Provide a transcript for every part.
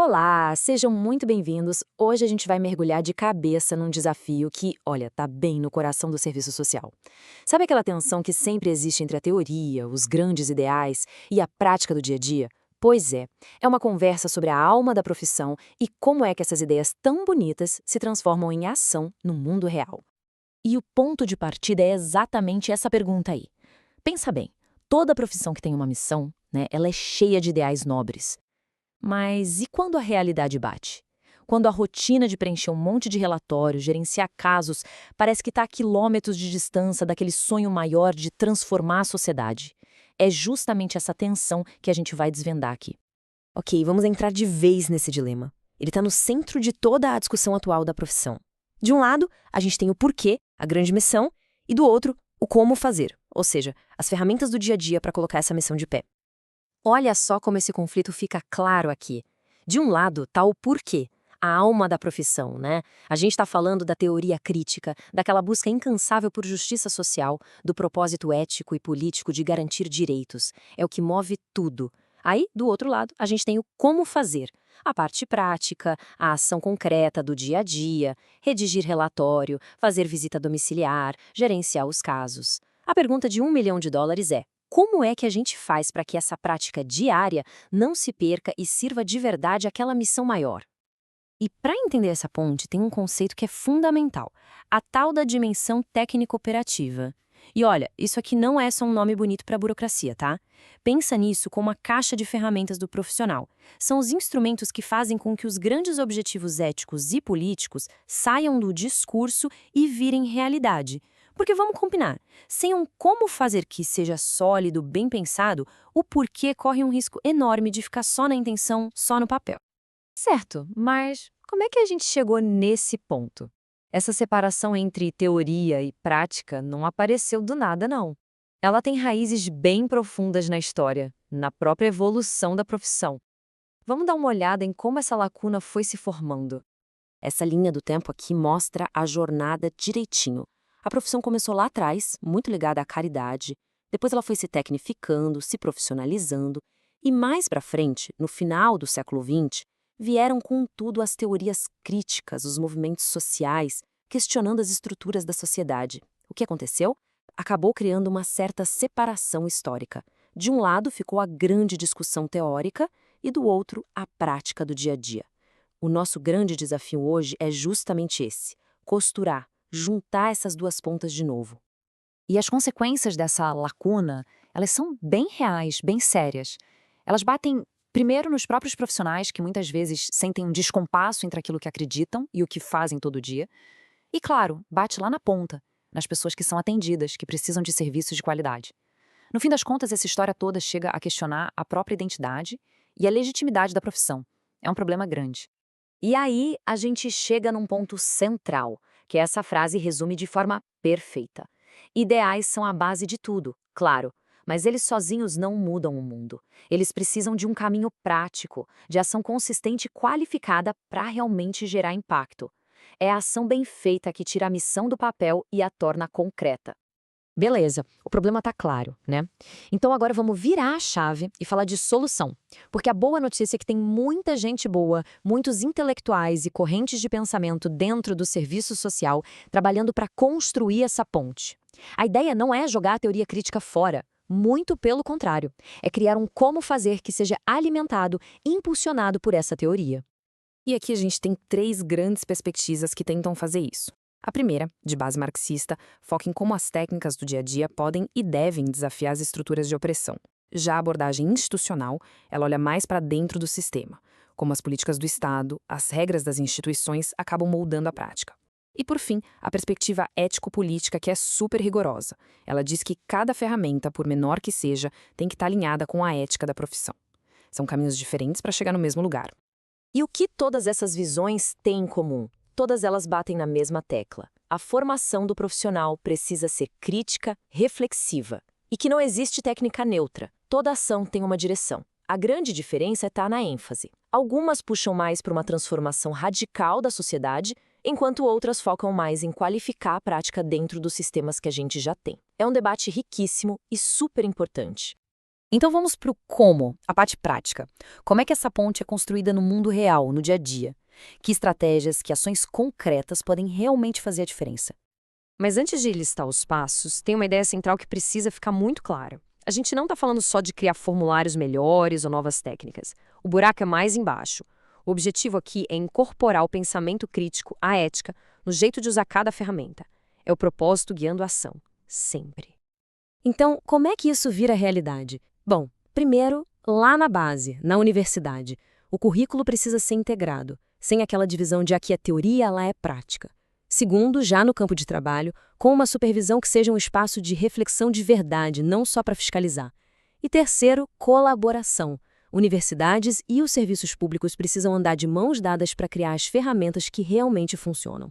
Olá, sejam muito bem-vindos. Hoje a gente vai mergulhar de cabeça num desafio que, olha, tá bem no coração do serviço social. Sabe aquela tensão que sempre existe entre a teoria, os grandes ideais e a prática do dia a dia? Pois é uma conversa sobre a alma da profissão e como é que essas ideias tão bonitas se transformam em ação no mundo real. E o ponto de partida é exatamente essa pergunta aí. Pensa bem, toda profissão que tem uma missão, né, ela é cheia de ideais nobres. Mas e quando a realidade bate? Quando a rotina de preencher um monte de relatórios, gerenciar casos, parece que está a quilômetros de distância daquele sonho maior de transformar a sociedade. É justamente essa tensão que a gente vai desvendar aqui. Ok, vamos entrar de vez nesse dilema. Ele está no centro de toda a discussão atual da profissão. De um lado, a gente tem o porquê, a grande missão, e do outro, o como fazer, ou seja, as ferramentas do dia a dia para colocar essa missão de pé. Olha só como esse conflito fica claro aqui. De um lado está o porquê, a alma da profissão, né? A gente está falando da teoria crítica, daquela busca incansável por justiça social, do propósito ético e político de garantir direitos. É o que move tudo. Aí, do outro lado, a gente tem o como fazer. A parte prática, a ação concreta do dia a dia, redigir relatório, fazer visita domiciliar, gerenciar os casos. A pergunta de US$ 1 milhão é: como é que a gente faz para que essa prática diária não se perca e sirva de verdade àquela missão maior? E para entender essa ponte, tem um conceito que é fundamental, a tal da dimensão técnico-operativa. E olha, isso aqui não é só um nome bonito para a burocracia, tá? Pensa nisso como a caixa de ferramentas do profissional. São os instrumentos que fazem com que os grandes objetivos éticos e políticos saiam do discurso e virem realidade. Porque vamos combinar, sem um como fazer que seja sólido, bem pensado, o porquê corre um risco enorme de ficar só na intenção, só no papel. Certo, mas como é que a gente chegou nesse ponto? Essa separação entre teoria e prática não apareceu do nada, não. Ela tem raízes bem profundas na história, na própria evolução da profissão. Vamos dar uma olhada em como essa lacuna foi se formando. Essa linha do tempo aqui mostra a jornada direitinho. A profissão começou lá atrás, muito ligada à caridade, depois ela foi se tecnificando, se profissionalizando, e mais para frente, no final do século XX, vieram com tudo as teorias críticas, os movimentos sociais, questionando as estruturas da sociedade. O que aconteceu? Acabou criando uma certa separação histórica. De um lado ficou a grande discussão teórica e do outro a prática do dia a dia. O nosso grande desafio hoje é justamente esse: costurar, juntar essas duas pontas de novo. E as consequências dessa lacuna, elas são bem reais, bem sérias. Elas batem primeiro nos próprios profissionais, que muitas vezes sentem um descompasso entre aquilo que acreditam e o que fazem todo dia. E, claro, bate lá na ponta, nas pessoas que são atendidas, que precisam de serviços de qualidade. No fim das contas, essa história toda chega a questionar a própria identidade e a legitimidade da profissão. É um problema grande. E aí a gente chega num ponto central, que essa frase resume de forma perfeita. Ideais são a base de tudo, claro, mas eles sozinhos não mudam o mundo. Eles precisam de um caminho prático, de ação consistente e qualificada para realmente gerar impacto. É a ação bem feita que tira a missão do papel e a torna concreta. Beleza, o problema tá claro, né? Então agora vamos virar a chave e falar de solução. Porque a boa notícia é que tem muita gente boa, muitos intelectuais e correntes de pensamento dentro do serviço social trabalhando para construir essa ponte. A ideia não é jogar a teoria crítica fora, muito pelo contrário. É criar um como fazer que seja alimentado e impulsionado por essa teoria. E aqui a gente tem 3 grandes perspectivas que tentam fazer isso. A primeira, de base marxista, foca em como as técnicas do dia a dia podem e devem desafiar as estruturas de opressão. Já a abordagem institucional, ela olha mais para dentro do sistema, como as políticas do Estado, as regras das instituições acabam moldando a prática. E por fim, a perspectiva ético-política, que é super rigorosa. Ela diz que cada ferramenta, por menor que seja, tem que estar alinhada com a ética da profissão. São caminhos diferentes para chegar no mesmo lugar. E o que todas essas visões têm em comum? Todas elas batem na mesma tecla. A formação do profissional precisa ser crítica, reflexiva. E que não existe técnica neutra. Toda ação tem uma direção. A grande diferença está na ênfase. Algumas puxam mais para uma transformação radical da sociedade, enquanto outras focam mais em qualificar a prática dentro dos sistemas que a gente já tem. É um debate riquíssimo e super importante. Então vamos para o como, a parte prática. Como é que essa ponte é construída no mundo real, no dia a dia? Que estratégias, que ações concretas podem realmente fazer a diferença? Mas antes de listar os passos, tem uma ideia central que precisa ficar muito clara. A gente não está falando só de criar formulários melhores ou novas técnicas. O buraco é mais embaixo. O objetivo aqui é incorporar o pensamento crítico, a ética, no jeito de usar cada ferramenta. É o propósito guiando a ação. Sempre. Então, como é que isso vira realidade? Bom, primeiro, lá na base, na universidade, o currículo precisa ser integrado, sem aquela divisão de aqui é teoria, lá é prática. Segundo, já no campo de trabalho, com uma supervisão que seja um espaço de reflexão de verdade, não só para fiscalizar. E terceiro, colaboração. Universidades e os serviços públicos precisam andar de mãos dadas para criar as ferramentas que realmente funcionam.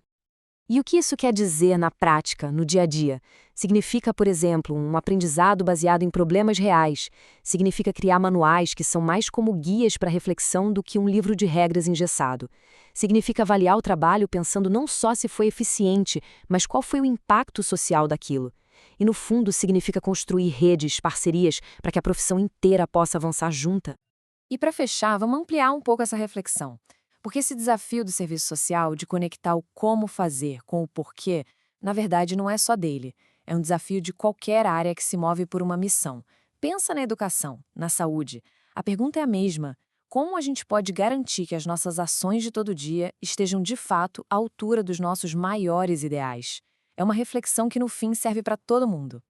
E o que isso quer dizer na prática, no dia a dia? Significa, por exemplo, um aprendizado baseado em problemas reais. Significa criar manuais que são mais como guias para reflexão do que um livro de regras engessado. Significa avaliar o trabalho pensando não só se foi eficiente, mas qual foi o impacto social daquilo. E, no fundo, significa construir redes, parcerias, para que a profissão inteira possa avançar junta. E para fechar, vamos ampliar um pouco essa reflexão. Porque esse desafio do serviço social de conectar o como fazer com o porquê, na verdade, não é só dele. É um desafio de qualquer área que se move por uma missão. Pensa na educação, na saúde. A pergunta é a mesma. Como a gente pode garantir que as nossas ações de todo dia estejam, de fato, à altura dos nossos maiores ideais? É uma reflexão que, no fim, serve para todo mundo.